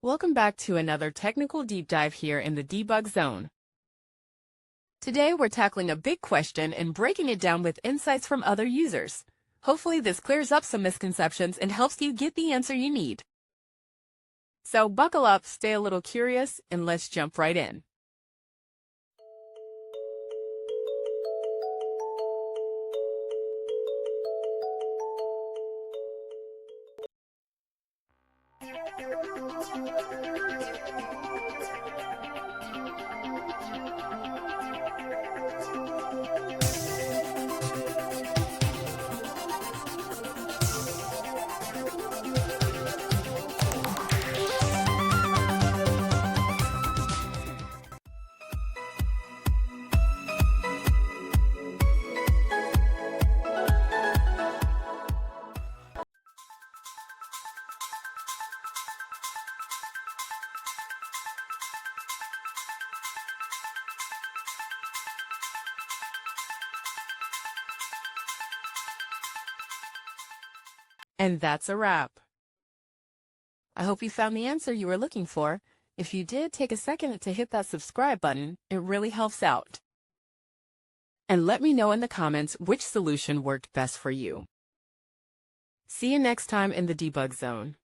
Welcome back to another technical deep dive here in the debug zone. Today we're tackling a big question and breaking it down with insights from other users. Hopefully this clears up some misconceptions and helps you get the answer you need. So buckle up, stay a little curious, and let's jump right in. And that's a wrap. I hope you found the answer you were looking for. If you did, take a second to hit that subscribe button. It really helps out. And let me know in the comments which solution worked best for you. See you next time in the debug zone.